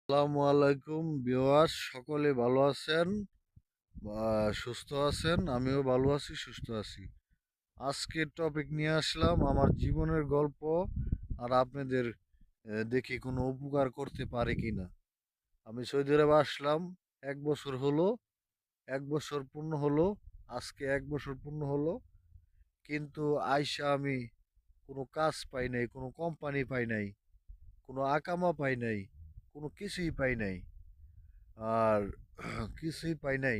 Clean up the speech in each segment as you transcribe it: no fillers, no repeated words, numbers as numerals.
আসসালামু আলাইকুম ভিউয়ার্স, সকলে ভালো আছেন বা সুস্থ আছেন? আমিও ভালো আছি, সুস্থ আছি। আজকের টপিক নিয়ে আসলাম আমার জীবনের গল্প। আর আপনাদের দেখি কোনো উপকার করতে পারে কিনা। আমি সৌদি আরবে আসলাম 1 বছর হলো। 1 বছর পূর্ণ হলো। আজকে 1 বছর পূর্ণ হলো। কিন্তু আইসা আমি কোনো কাজ পাই নাই, কোনো কোম্পানি পাই নাই, কোনো আকামা পাই নাই, কোনো কিছুই পাই নাই। আর কিছুই পাই নাই,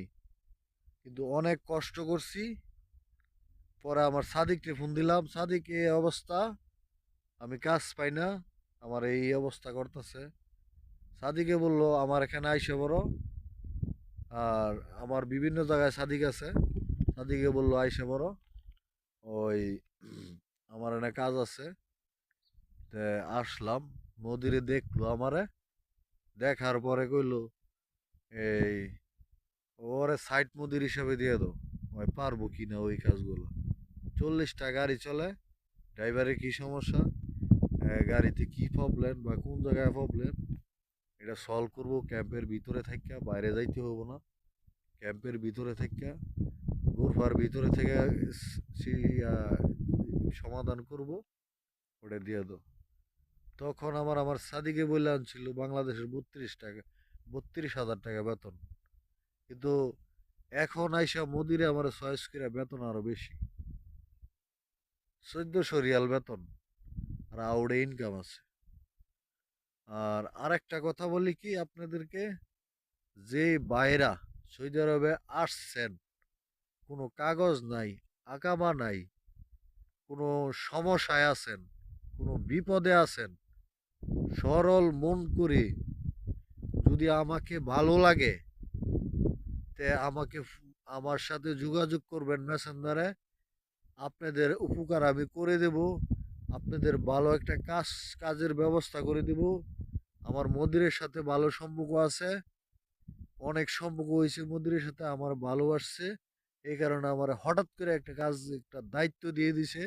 কিন্তু অনেক কষ্ট করছি। পরে আমার সাদিককে ফোন দিলাম, সাদিক এই অবস্থা, আমি কাজ পাই না, আমার এই অবস্থা করতেছে। সাদিকে বলল আমার এখানে আইসে বড়। আর আমার বিভিন্ন জায়গায় সাদিক আছে। সাদিকে বলল আইসে বড়, ওই আমার এখানে কাজ আছে। তে আসলাম, মোদিরে দেখলো আমারে। দেখার পরে কইলো এই ওরে সাইট মুদির হিসাবে দিয়ে দাও। ওই পারবো কিনা ওই কাজগুলো। 40টা গাড়ি চলে, ড্রাইভারের কি সমস্যা, গাড়িতে কি প্রবলেম বা কোন জায়গায় প্রবলেম, এটা সলভ করবো ক্যাম্পের ভিতরে থাইকা, বাইরে যাইতে হবো না। ক্যাম্পের ভিতরে থাইকা, গুরফার ভিতরে থেকে আহ, সমাধান করব, ওটা দিয়ে দাও। তখন আমার সাদিকে বলে আনছিল বাংলাদেশের 32,000 টাকা বেতন। কিন্তু এখন আইসা মোদিরে আমার চয়েস করে বেতন আরো বেশি, 1400 রিয়াল বেতন। আর আউড়ে ইনকাম আছে। আর আরেকটা কথা বলি কি আপনাদেরকে, যে বাইরা সৌদি আরবে আসছেন, কোনো কাগজ নাই, আকামা নাই, কোনো সমস্যায় আছেন, কোনো বিপদে আছেন, সরল মন করে যদি আমাকে ভালো লাগে, তে আমাকে আমার সাথে যোগাযোগ করবেন মেসেঞ্জারে। আপনাদের উপকার আমি করে দেব। আপনাদের ভালো একটা কাজের ব্যবস্থা করে দেব। আমার মদিরের সাথে ভালো সম্পর্ক আছে, অনেক সম্পর্ক হয়েছে মন্দিরের সাথে, আমার ভালোবাসছে। এই কারণে আমার হঠাৎ করে একটা কাজ, একটা দায়িত্ব দিয়ে দিছে।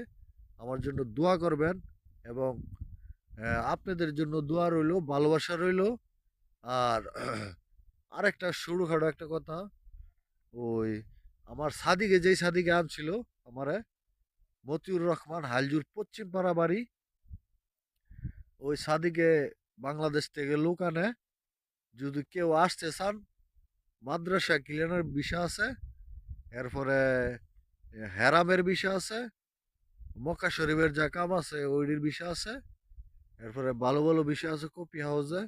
আমার জন্য দোয়া করবেন। এবং আপনাদের জন্য দোয়া রইলো, ভালোবাসা রইলো। আর আরেকটা ছোটখাটো একটা কথা, ওই আমার সাদিকে, যেই সাদিকে আনছিল আমারে, মতিউর রহমান, হাইলজুর পশ্চিম পাড়া বাড়ি। ওই সাদিকে বাংলাদেশ থেকে লোক আনে। যদি কেউ আসতে চান, মাদ্রাসা ক্লিয়ারের বিষয় আছে, এরপরে হেরামের বিষয় আছে, মক্কা শরীফের যা কাম আছে ওইটির বিষয় আছে, এরপরে ভালো ভালো বিষয় আছে কপি হাউসে।